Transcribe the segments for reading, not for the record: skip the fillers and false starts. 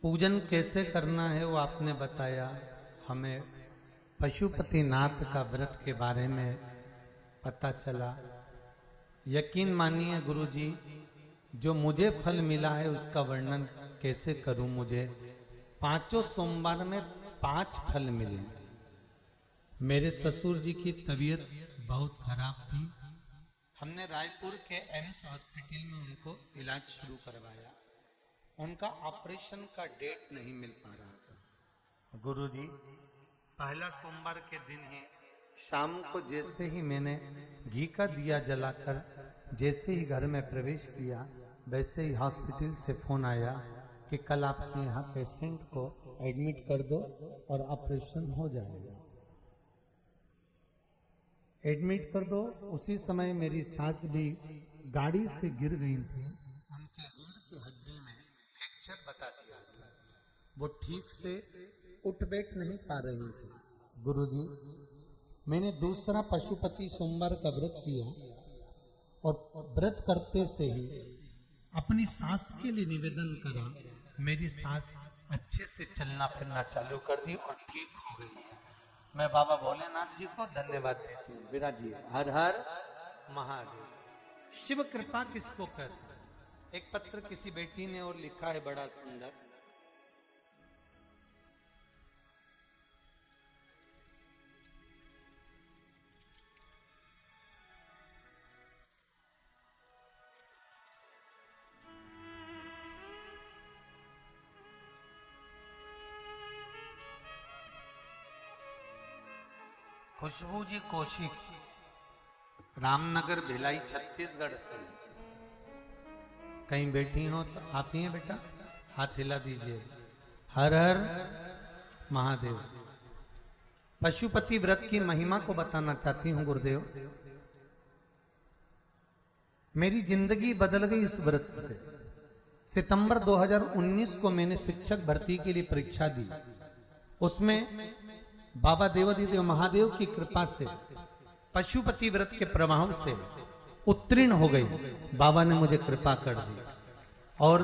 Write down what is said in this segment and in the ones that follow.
पूजन कैसे करना है वो आपने बताया। हमें पशुपतिनाथ का व्रत के बारे में पता चला। यकीन मानिए गुरुजी, जो मुझे फल मिला है उसका वर्णन कैसे करूं। मुझे पांचों सोमवार में 5 फल मिले। मेरे ससुर जी की तबीयत बहुत खराब थी। हमने रायपुर के एम्स हॉस्पिटल में उनको इलाज शुरू करवाया। उनका ऑपरेशन का डेट नहीं मिल पा रहा था। गुरुजी, पहला सोमवार के दिन ही शाम को जैसे ही मैंने घी का दिया जलाकर जैसे ही घर में प्रवेश किया, वैसे ही हॉस्पिटल से फोन आया कि कल आपके यहाँ पेशेंट को एडमिट कर दो और ऑपरेशन हो जाएगा। एडमिट कर दो। उसी समय मेरी सास भी गाड़ी से गिर गई थी। उनके रीढ़ की हड्डी में फ्रैक्चर बता दिया था। वो ठीक से उठ बैठ नहीं पा रही थी। गुरुजी, मैंने दूसरा पशुपति सोमवार का व्रत किया और व्रत करते से ही अपनी सास के लिए निवेदन करा। मेरी सास अच्छे से चलना फिरना चालू कर दी और ठीक हो गई है। मैं बाबा भोलेनाथ जी को धन्यवाद देती हूँ। विराजिए। हर हर महादेव। शिव कृपा किसको कहते हैं? एक पत्र किसी बेटी ने और लिखा है बड़ा सुंदर। खुशबू जी कौशिक, रामनगर भिलाई छत्तीसगढ़ से। कहीं बैठी हो तो आप ही हैं बेटा, हाथ हिला दीजिए। हर हर महादेव। पशुपति व्रत की महिमा को बताना चाहती हूं गुरुदेव। मेरी जिंदगी बदल गई इस व्रत से। सितंबर 2019 को मैंने शिक्षक भर्ती के लिए परीक्षा दी। उसमें बाबा देवादिदेव महादेव की कृपा से, पशुपति व्रत के प्रभाव से उत्तीर्ण हो गई। बाबा ने मुझे कृपा कर दी और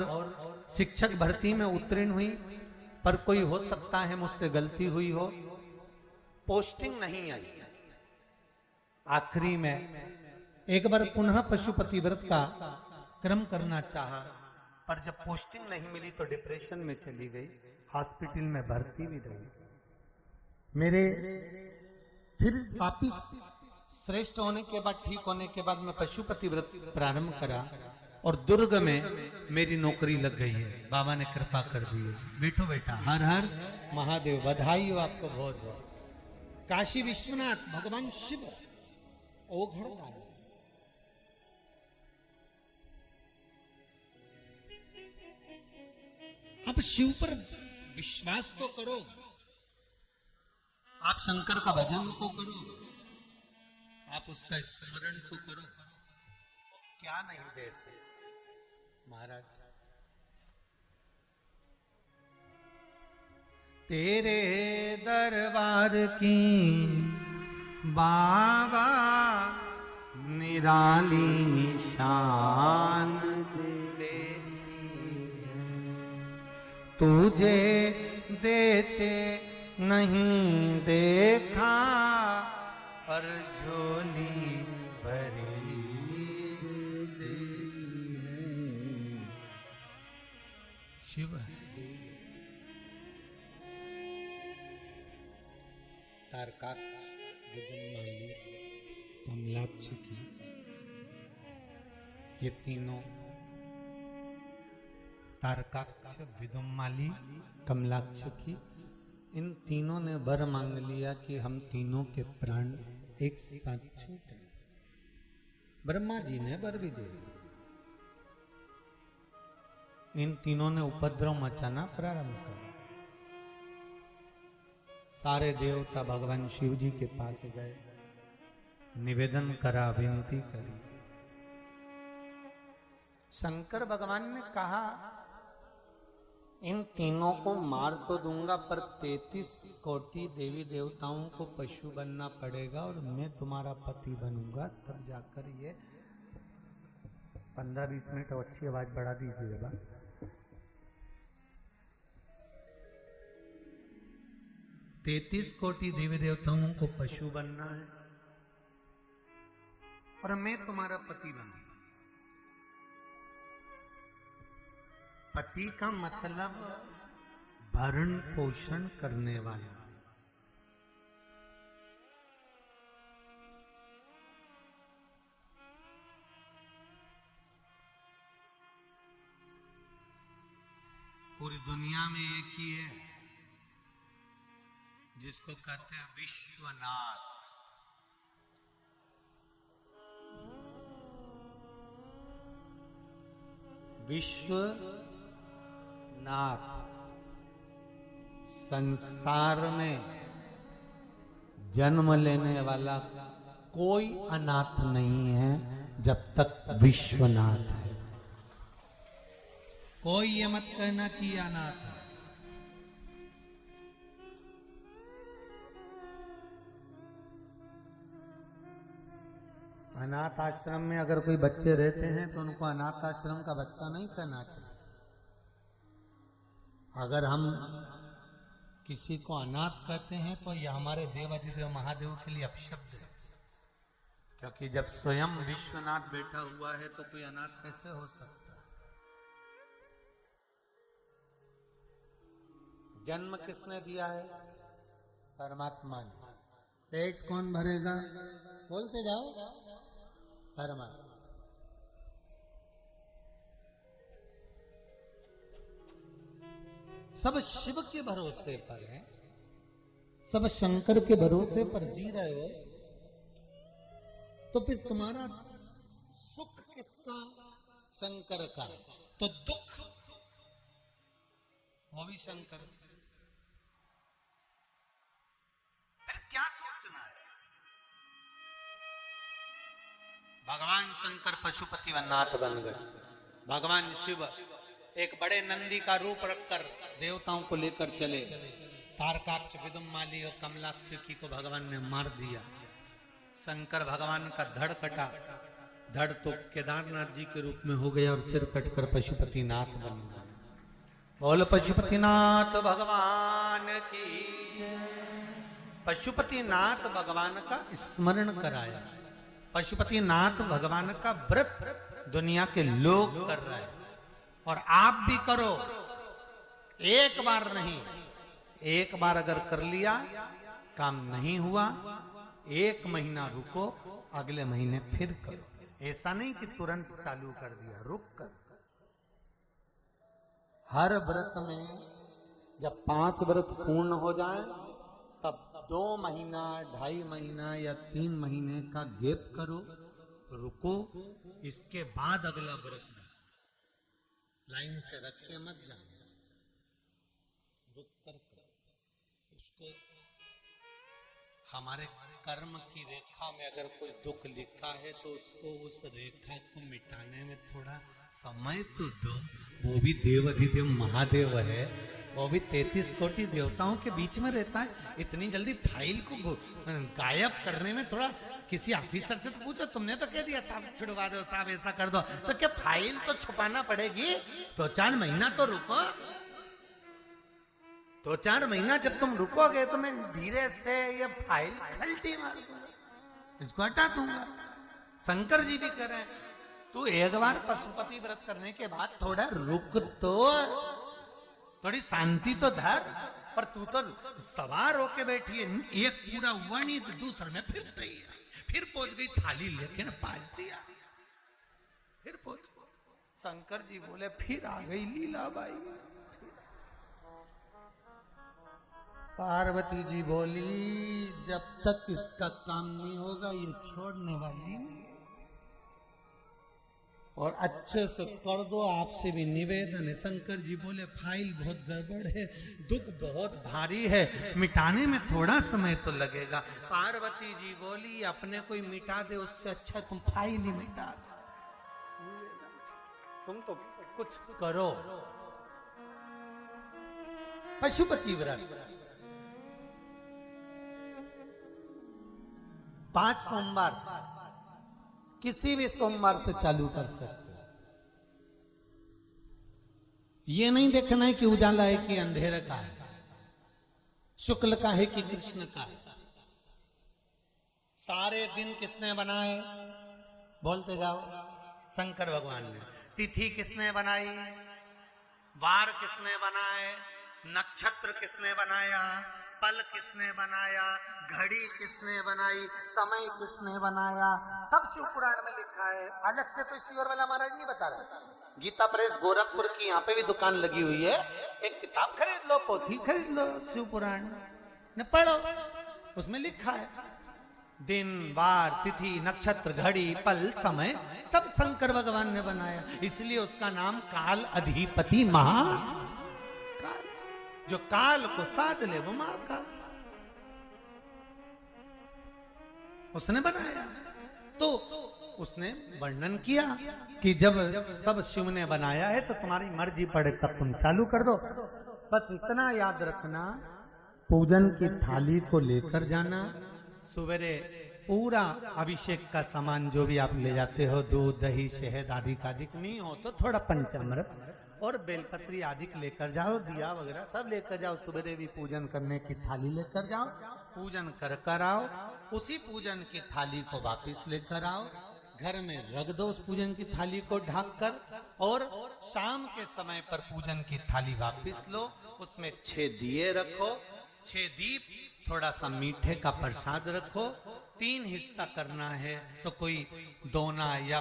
शिक्षक भर्ती में उत्तीर्ण हुई। पर कोई हो सकता है मुझसे गलती हुई हो, पोस्टिंग नहीं आई। आखिरी में एक बार पुनः पशुपति व्रत का क्रम करना चाहा, पर जब पोस्टिंग नहीं मिली तो डिप्रेशन में चली गई। हॉस्पिटल में भर्ती भी रही। मेरे फिर वापिस श्रेष्ठ होने के बाद, ठीक होने के बाद मैं पशुपति व्रत प्रारंभ करा और दुर्ग में मेरी नौकरी लग गई है। बाबा ने कृपा कर दी है। बैठो बेटा। हर हर महादेव। बधाई हो आपको बहुत बहुत। काशी विश्वनाथ भगवान शिव ओघड़। अब शिव पर विश्वास तो करो। आप शंकर का भजन तो करो, आप उसका स्मरण तो करो। क्या नहीं दे सकते महाराज। तेरे दरबार की बाबा निराली निशान तुझे देते नहीं देखा, पर झोली भरी शिव है। तारकाक्ष, विदुम्माली, कमलाक्ष की, ये तीनों, तारकाक्ष, विदुम्माली, कमलाक्ष की, इन तीनों ने वर मांग लिया कि हम तीनों के प्राण एक साथ छूटे। ब्रह्मा जी ने वर भी दे दिया। इन तीनों ने उपद्रव मचाना प्रारंभ कर। सारे देवता भगवान शिव जी के पास गए, निवेदन करा, विनती करी। शंकर भगवान ने कहा, इन तीनों को मार तो दूंगा, पर 33 कोटि देवी देवताओं को पशु बनना पड़ेगा और मैं तुम्हारा पति बनूंगा, तब जाकर ये 15-20 मिनट और अच्छी आवाज बढ़ा दीजिएगा। 33 कोटि देवी देवताओं को पशु बनना है और मैं तुम्हारा पति बनूंगा। पति का मतलब भरण पोषण करने वाला। पूरी दुनिया में एक ही है जिसको कहते हैं विश्वनाथ। विश्वनाथ संसार में जन्म लेने वाला कोई अनाथ नहीं है जब तक विश्वनाथ है। कोई ये मत कहना कि अनाथ है। अनाथ आश्रम में अगर कोई बच्चे रहते हैं तो उनको अनाथ आश्रम का बच्चा नहीं कहना चाहिए। अगर हम किसी को अनाथ कहते हैं तो यह हमारे देवाधिदेव महादेव के लिए अपशब्द है, क्योंकि जब स्वयं विश्वनाथ बैठा हुआ है तो कोई अनाथ कैसे हो सकता है। जन्म किसने दिया है? परमात्मा ने। पेट कौन भरेगा? बोलते जाओ। परमात्मा। सब शिव के भरोसे पर है, सब शंकर के भरोसे पर जी रहे हो, तो फिर तुम्हारा सुख किसका? शंकर का। तो दुख वो भी शंकर। फिर क्या सोचना है? भगवान शंकर पशुपति व नाथ बन गए। भगवान शिव एक बड़े नंदी का रूप रखकर देवताओं को लेकर चले। तारकाक्ष, विदुमाली और कमलाक्षी को भगवान ने मार दिया। शंकर भगवान का धड़ कटा। धड़ तो केदारनाथ जी के रूप में हो गया और सिर कटकर पशुपति नाथ बन गए। बोल पशुपतिनाथ भगवान की जय। पशुपतिनाथ भगवान का स्मरण कराया। पशुपतिनाथ भगवान का व्रत दुनिया के लोग कर रहे हैं और आप भी करो। एक बार नहीं, एक बार अगर कर लिया काम नहीं हुआ, 1 महीना रुको, अगले महीने फिर करो। ऐसा नहीं कि तुरंत चालू कर दिया, रुक कर। हर व्रत में जब 5 व्रत पूर्ण हो जाए तब 2 महीना, 2.5 महीना या 3 महीने का गैप करो, रुको, इसके बाद अगला व्रत लाइन से रख के मत जाना, रुक कर करो उसको। हमारे कर्म की रेखा में अगर कुछ दुख लिखा है तो उसको, उस रेखा को मिटाने में थोड़ा समय तो दो। वो भी देवाधिदेव महादेव है, वो भी 33 कोटि देवताओं के बीच में रहता है। इतनी जल्दी फाइल को गायब करने में थोड़ा किसी ऑफिसर से तो पूछो। तुमने तो कह दिया साहब छुड़वा दो, साहब ऐसा कर दो, तो क्या फाइल तो छुपाना पड़ेगी? 2-4 महीना तो रुको। 2-4 महीना जब तुम रुकोगे तो मैं धीरे से ये फाइल खलटी मार दूंगा, इसको हटा दूंगा। शंकर जी भी कह रहे हैं तू एक बार पशुपति व्रत करने के बाद थोड़ा रुक, तो थोड़ी शांति तो धर। पर तू तो सवार होके बैठी है, एक पूरा हुआ नहीं तो दूसरे में फिर तैयार, फिर पहुंच गई थाली लेके ना पाज दिया, फिर पहुंच। शंकर जी बोले फिर आ गई लीलाबाई। पार्वती जी बोली जब तक इसका काम नहीं होगा ये छोड़ने वाली नहीं, और अच्छे से कर दो, आपसे भी निवेदन है। शंकर जी बोले फाइल बहुत गड़बड़ है, दुख बहुत भारी है, मिटाने में थोड़ा समय तो लगेगा। पार्वती जी बोली अपने कोई मिटा दे उससे अच्छा तुम फाइल ही मिटा दो, तुम तो कुछ करो। पशुपति व्रत 5 सोमवार किसी भी सोमवार से चालू कर सकते। ये नहीं देखना है कि उजाला है कि अंधेरे का है। शुक्ल का है कि कृष्ण का है? सारे दिन किसने बनाए? बोलते जाओ। शंकर भगवान ने। तिथि किसने बनाई? वार किसने बनाए? नक्षत्र किसने बनाया? पल किसने बनाया? घड़ी किसने बनाई? समय किसने बनाया? सब शिव पुराण में लिखा है। अलग से तो ईश्वर वाला महाराज नहीं बता रहा। गीता प्रेस गोरखपुर की यहाँ पे भी दुकान लगी हुई है, एक किताब खरीद लो, पोथी खरीद लो, शिव पुराण न पढ़ो, उसमें लिखा है दिन वार तिथि नक्षत्र घड़ी पल समय सब शंकर भगवान ने बनाया। इसलिए उसका नाम काल अधिपति महाकाल। जो काल को साध ले वो महाकाल उसने बनाया। तो उसने वर्णन किया कि जब सब शिव ने बनाया है तो तुम्हारी मर्जी पड़े तब तुम चालू कर दो। बस इतना याद रखना, पूजन की थाली को लेकर जाना। सवेरे पूरा अभिषेक का सामान जो भी आप ले जाते हो, दूध दही शहद आदि का अधिक नहीं हो तो थोड़ा पंचामृत और बेलपत्री आदि लेकर जाओ, दिया वगैरह सब लेकर जाओ। सवेरे भी पूजन करने की थाली लेकर जाओ, पूजन कर कर आओ। उसी पूजन की थाली को वापस लेकर आओ, घर में रख दो उस पूजन की थाली को ढक कर, और शाम के समय पर पूजन की थाली वापस लो। उसमें 6 दिए रखो, 6 दीप, थोड़ा सा मीठे का प्रसाद रखो। 3 हिस्सा करना है तो कोई दोना या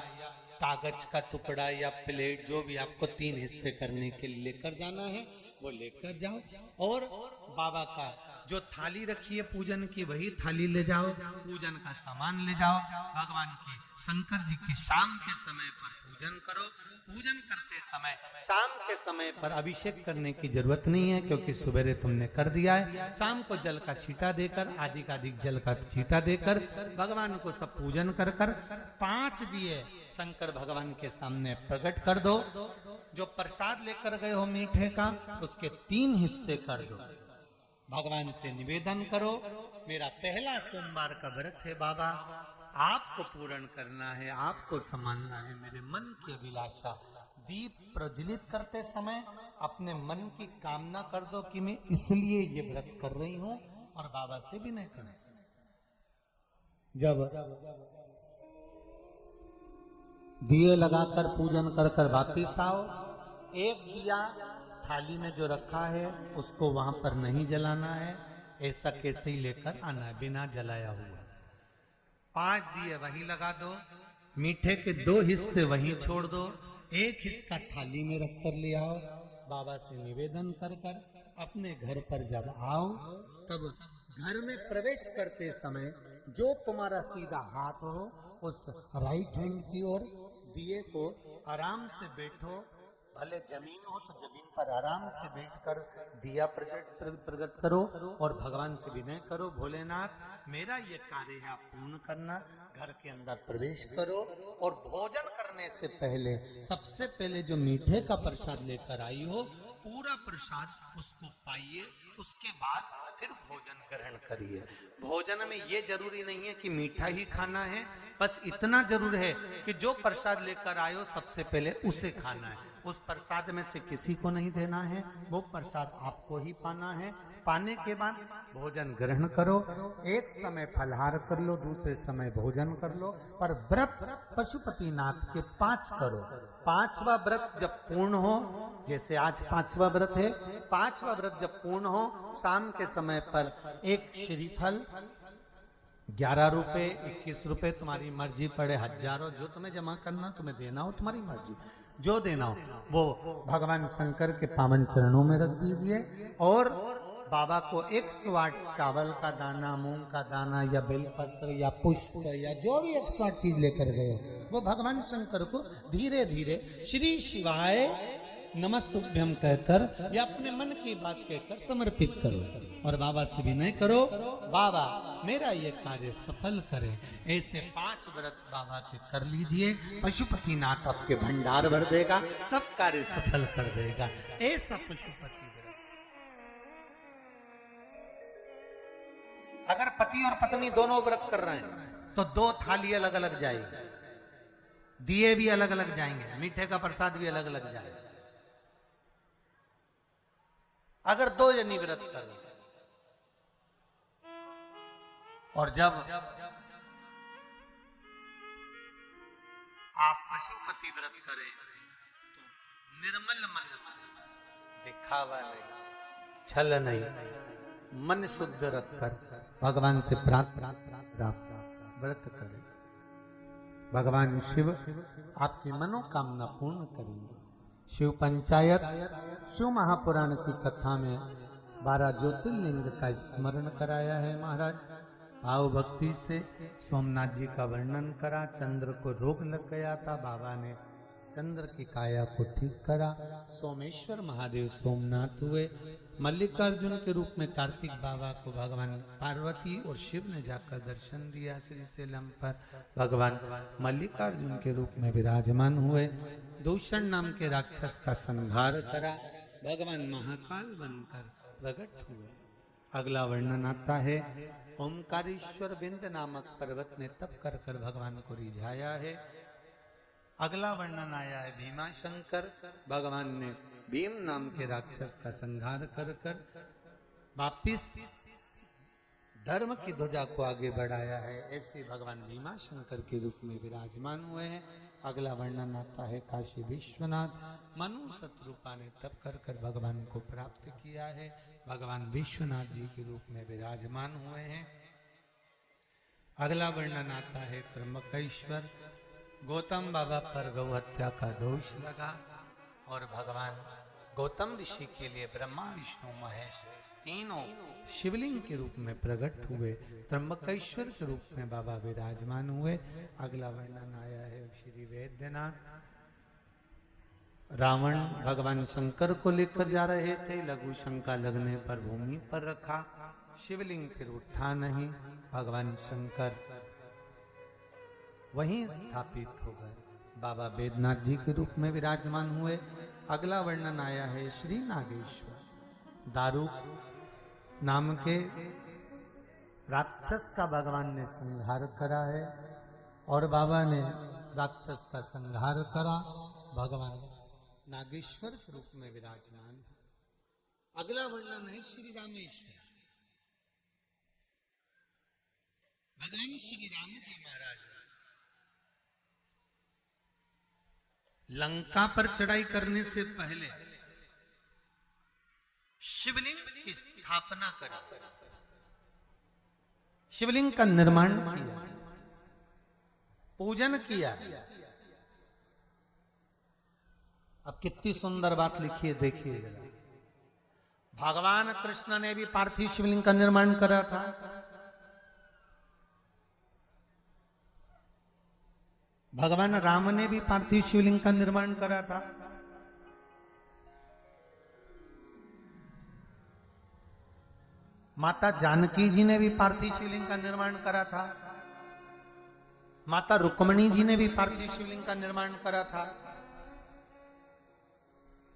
कागज का टुकड़ा या प्लेट जो भी आपको 3 हिस्से करने के लिए लेकर जाना है वो लेकर जाओ। और बाबा का जो थाली रखी है पूजन की वही थाली ले जाओ, पूजन का सामान ले जाओ। भगवान की शंकर जी की शाम के समय पर पूजन करो। पूजन करते समय शाम के समय पर अभिषेक करने की जरूरत नहीं है क्योंकि सवेरे तुमने कर दिया है। शाम को जल का छींटा देकर, अधिक जल का छींटा देकर भगवान को सब पूजन कर कर 5 दिए शंकर भगवान के सामने प्रकट कर दो। जो प्रसाद लेकर गए हो मीठे का उसके 3 हिस्से कर दो। भगवान से निवेदन करो, मेरा पहला सोमवार का व्रत है बाबा, आपको पूर्ण करना है, आपको संभालना है मेरे मन की अभिलाषा। दीप प्रज्वलित करते समय अपने मन की कामना कर दो कि मैं इसलिए ये व्रत कर रही हूं, और बाबा से भी नहीं करें। जब दिए लगाकर पूजन कर कर वापिस आओ, एक दिया थाली में जो रखा है उसको वहां पर नहीं जलाना है, ऐसा कैसे ही लेकर आना है बिना जलाया हुआ। 5 दिए वहीं लगा दो, मीठे के 2 हिस्से वहीं छोड़ दो, 1 हिस्सा थाली में रख कर ले आओ। बाबा से निवेदन कर कर अपने घर पर जब आओ तब घर में प्रवेश करते समय जो तुम्हारा सीधा हाथ हो उस राइट हैंड की ओर दिए को आराम से बैठो, भले जमीन हो तो जमीन पर आराम से बैठकर दिया प्रकट करो और भगवान से विनय करो, भोलेनाथ मेरा ये कार्य है आप पूर्ण करना। घर के अंदर प्रवेश करो और भोजन करने से पहले सबसे पहले जो मीठे का प्रसाद लेकर आई हो पूरा प्रसाद उसको पाइए, उसके बाद फिर भोजन ग्रहण करिए। भोजन में ये जरूरी नहीं है कि मीठा ही खाना है, बस इतना जरूर है कि जो प्रसाद लेकर आए हो सबसे पहले उसे खाना है। उस प्रसाद में से किसी को नहीं देना है, वो प्रसाद आपको ही पाना है। पाने के बाद भोजन ग्रहण करो, एक समय फलहार कर लो, दूसरे समय भोजन कर लो, पर व्रत पशुपतिनाथ के 5 करो। 5वां व्रत जब पूर्ण हो, जैसे आज 5वां व्रत है, 5वां व्रत जब पूर्ण हो शाम के समय पर एक श्रीफल 11 रुपए 21 रुपए तुम्हारी मर्जी पड़े, हजारों जो तुम्हें जमा करना तुम्हें देना हो तुम्हारी मर्जी, जो देना हो वो भगवान शंकर के पावन चरणों में रख दीजिए। और बाबा को 108 चावल का दाना, मूंग का दाना या बेलपत्र या पुष्प या जो भी 108 चीज लेकर गए वो भगवान शंकर को धीरे धीरे श्री शिवाय नमस्तुभ्यम कहकर या अपने मन की बात कहकर समर्पित करो और बाबा से विनय करो, बाबा मेरा ये कार्य सफल करें। ऐसे 5 व्रत बाबा के कर लीजिए, पशुपतिनाथ आपके भंडार भर देगा, सब कार्य सफल कर देगा। ऐसा पशुपति व्रत। अगर पति और पत्नी दोनों व्रत कर रहे हैं तो 2 थाली अलग अलग जाएगी, दिए भी अलग अलग जाएंगे, मीठे का प्रसाद भी अलग अलग जाएगा। अगर 2 जनी व्रत कर रहे और जब आप पशुपति व्रत करें तो निर्मल मन से, दिखावा नहीं, छल नहीं, मन शुद्ध रखकर भगवान से प्रार्थना व्रत करें। भगवान शिव आपकी मनोकामना पूर्ण करेंगे। शिव पंचायत, शिव महापुराण की कथा में 12 ज्योतिर्लिंग का स्मरण कराया है महाराज। भाव भक्ति से सोमनाथ जी का वर्णन करा। चंद्र को रोग लग गया था, बाबा ने चंद्र की काया को ठीक करा। सोमेश्वर महादेव सोमनाथ हुए। मल्लिकार्जुन के रूप में कार्तिक बाबा को भगवान पार्वती और शिव ने जाकर दर्शन दिया। श्रीशैलम पर भगवान मल्लिकार्जुन के रूप में विराजमान हुए। दूषण नाम के राक्षस का संहार करा। भगवान महाकाल बनकर प्रकट हुए। अगला वर्णन आता है, ओमकारेश्वर बिंद नामक पर्वत ने तप कर कर भगवान को रिझाया है। अगला वर्णन आया है भीमाशंकर। भगवान ने भीम नाम के राक्षस का संहार कर कर वापिस धर्म की ध्वजा को आगे बढ़ाया है। ऐसे भगवान भीमाशंकर के रूप में विराजमान हुए हैं। अगला वर्णन आता है काशी विश्वनाथ। मनु शत्रुपा ने तप कर कर भगवान को प्राप्त किया है। भगवान विश्वनाथ जी के रूप में विराजमान हुए हैं। अगला वर्णन आता है त्र्यंबकेश्वर। गौतम बाबा पर गौ हत्या का दोष लगा और भगवान गौतम ऋषि के लिए ब्रह्मा विष्णु महेश तीनों शिवलिंग के रूप में प्रकट हुए। त्र्यंबकेश्वर के रूप में बाबा विराजमान हुए। अगला वर्णन आया है श्री वैद्यनाथ। रावण भगवान शंकर को लेकर जा रहे थे, लघु शंका लगने पर भूमि पर रखा, शिवलिंग फिर उठा नहीं, भगवान शंकर वहीं स्थापित हो गए। बाबा बैद्यनाथ जी के रूप में विराजमान हुए। अगला वर्णन आया है श्री नागेश्वर। दारूक नाम के राक्षस का भगवान ने संहार करा है और बाबा ने राक्षस का संहार करा। भगवान नागेश्वर के रूप में विराजमान। अगला वर्णन है श्री रामेश्वर। भगवान श्री राम जी महाराज लंका पर चढ़ाई करने से पहले शिवलिंग की स्थापना करी, शिवलिंग का निर्माण किया, पूजन किया। अब कितनी सुंदर बात लिखी है, देखिए जरा। भगवान कृष्ण ने भी पार्थिव शिवलिंग का निर्माण करा था। भगवान राम ने भी पार्थिव शिवलिंग का निर्माण करा था। माता जानकी जी ने भी पार्थिव शिवलिंग का निर्माण करा था। माता रुक्मणी जी ने भी पार्थिव शिवलिंग का निर्माण करा था।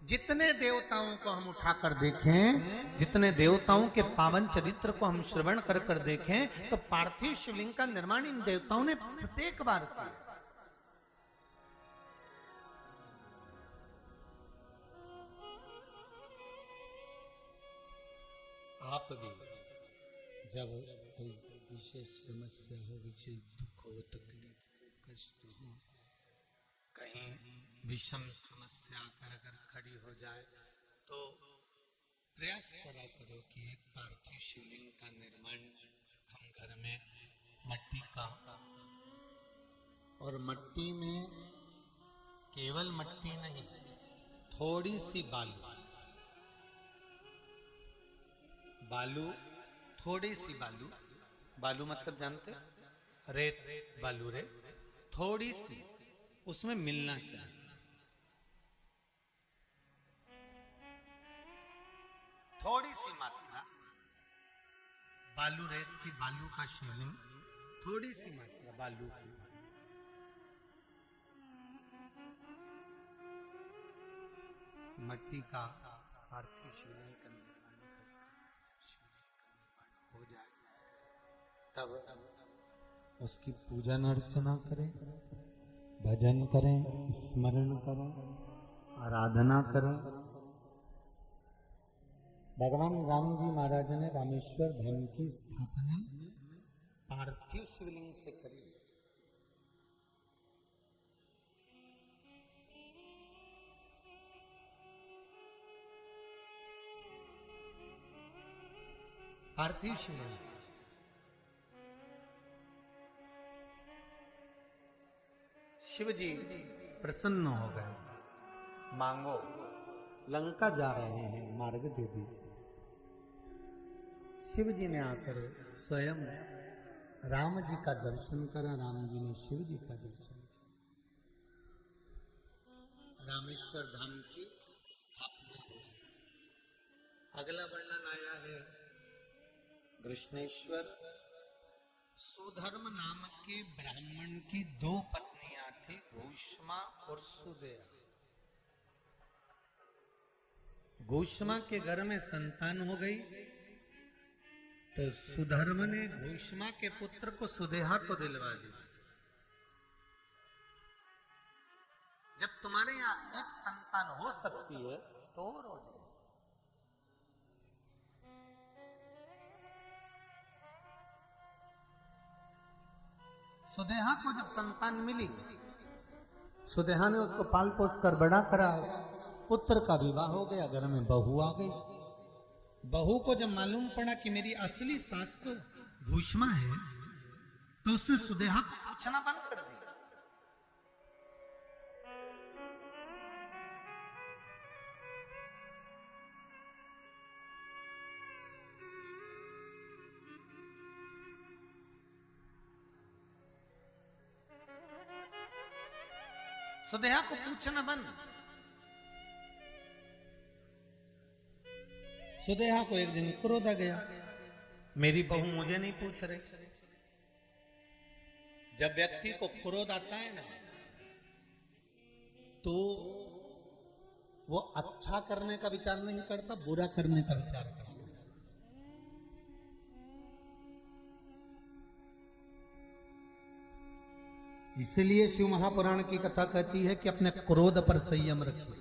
जितने देवताओं को हम उठाकर देखें, जितने देवताओं के पावन चरित्र को हम श्रवण कर कर देखें, तो पार्थिव शिवलिंग का निर्माण इन देवताओं ने प्रत्येक बार किया। आप भी जब कोई विशेष समस्या हो, विशेष दुख हो, तकलीफ हो, कष्ट हो, कहीं विषम समस्या आकर अगर खड़ी हो जाए, तो प्रयास करा करो कि एक पार्थिव शिवलिंग का निर्माण हम घर में मट्टी का, और मट्टी में केवल मट्टी नहीं, थोड़ी सी बालू, बालू, थोड़ी सी बालू, बालू मतलब जानते, रेत, बालू रेत, थोड़ी सी उसमें मिलना चाहिए। थोड़ी सी मात्रा बालू रेत की, बालू का शिवलिंग, थोड़ी सी मात्रा बालू की, मट्टी का पार्थिव शिवलिंग का निर्माण हो जाए, तब उसकी पूजन अर्चना करें, भजन करें, स्मरण करें, आराधना करें। भगवान राम जी महाराज ने रामेश्वर धाम की स्थापना पार्थिव शिवलिंग से करीब। पार्थिव शिवलिंग से शिव जी प्रसन्न हो गए। मांगो, लंका जा रहे हैं, मार्ग दे दीजिए। शिव जी ने आकर स्वयं राम जी का दर्शन करा, राम जी ने शिव जी का दर्शन किया। रामेश्वर धाम की स्थापना हुई। अगला वर्णन आया है कृष्णेश्वर। सुधर्म नाम के ब्राह्मण की 2 पत्नियां थी, घोषमा और सुदया। घोषमा के घर में संतान हो गई तो सुधर्म ने घोषमा के पुत्र को सुदेहा को दिलवा दिया। जब तुम्हारे यहां एक संतान हो सकती है तो और हो जाए। सुदेहा को जब संतान मिली, सुदेहा ने उसको पाल पोस कर बड़ा करा, पुत्र का विवाह हो गया, घर में बहू आ गई। बहू को जब मालूम पड़ा कि मेरी असली सास तो घोषमा है, तो उसने सुदेहा को पूछना बंद कर दिया। सुदेहा को पूछना बंद। सुदेहा को एक दिन क्रोध आ गया, मेरी बहू मुझे नहीं पूछ रही। जब व्यक्ति को क्रोध आता है ना, तो वो अच्छा करने का विचार नहीं करता, बुरा करने का विचार करता। इसलिए शिव महापुराण की कथा कहती है कि अपने क्रोध पर संयम रखिए,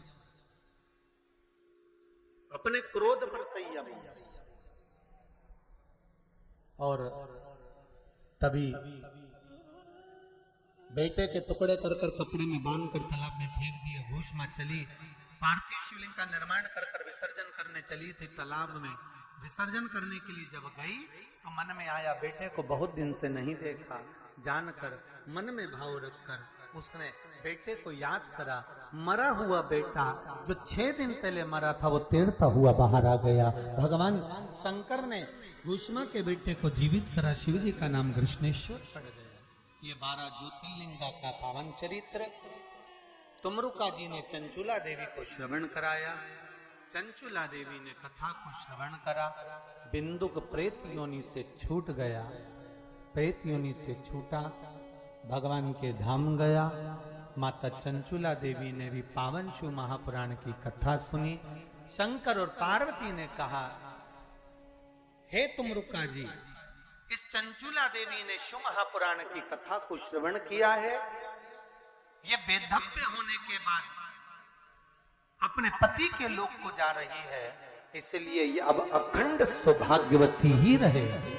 अपने क्रोध पर संयम। और तभी बेटे के टुकड़े कर कर कपड़े में बांध कर तालाब में फेंक दिए। घोषमा चली, पार्थिव शिवलिंग का निर्माण कर कर विसर्जन करने चली थी। तालाब में विसर्जन करने के लिए जब गई तो मन में आया, बेटे को बहुत दिन से नहीं देखा। जानकर मन में भाव रखकर उसने बेटे को याद करा। मरा हुआ बेटा जो 6 दिन पहले मरा था, वो तैरता हुआ बाहर आ गया। भगवान शंकर ने घोषमा के बेटे को जीवित करा। शिव जी का नाम कृष्णेश्वर पड़ गया। ये 12 ज्योतिर्लिंगा का पावन चरित्र तुमरुका जी ने चंचुला देवी को श्रवण कराया। चंचुला देवी ने कथा को श्रवण करा। बिंदुक प्रेत योनि से छूट गया, प्रेत योनि से छूटा, भगवान के धाम गया। माता चंचुला देवी ने भी पावन शिव महापुराण की कथा सुनी। शंकर और पार्वती ने कहा, हे तुमरुका जी, इस चंचुला देवी ने शिव महापुराण की कथा को श्रवण किया है। ये बेधप्य होने के बाद अपने पति के लोक को जा रही है, इसलिए ये अब अखंड सौभाग्यवती ही रहेगी।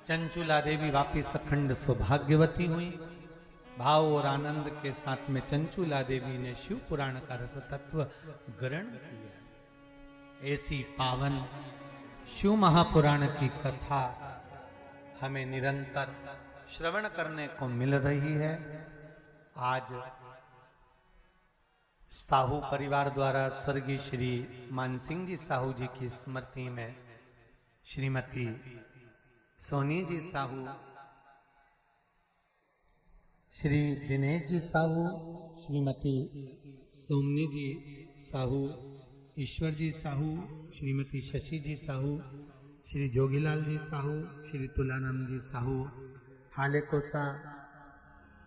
चंचुला देवी वापिस अखंड सौभाग्यवती हुई। भाव और आनंद के साथ में चंचुला देवी ने शिव पुराण का रस तत्व ग्रहण किया। ऐसी पावन शिव महापुराण की कथा हमें निरंतर श्रवण करने को मिल रही है। आज साहू परिवार द्वारा स्वर्गीय श्री मानसिंह जी साहू जी की स्मृति में श्रीमती सोनी जी साहू, श्री दिनेश जी साहू, श्रीमती सोमनी जी साहू, ईश्वर जी साहू, श्रीमती शशि जी साहू, श्री जोगीलाल जी साहू, श्री तुलानंद जी साहू, हालेकोसा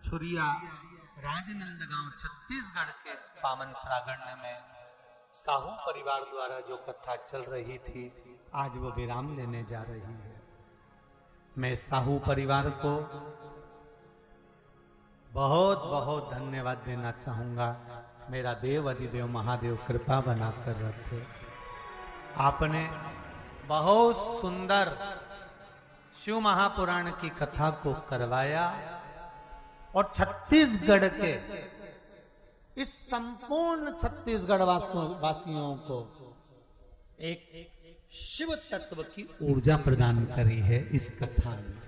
छुरिया राजनंदगांव छत्तीसगढ़ के इस पावन प्रांगण में साहू परिवार द्वारा जो कथा चल रही थी, आज वो विराम लेने जा रही है। मैं साहू परिवार को बहुत बहुत धन्यवाद देना चाहूंगा। मेरा देव अधिदेव महादेव कृपा बनाकर रखे। आपने बहुत सुंदर शिव महापुराण की कथा को करवाया और छत्तीसगढ़ के इस संपूर्ण छत्तीसगढ़ वासियों को एक शिव तत्व की ऊर्जा प्रदान करी है इस कथा में।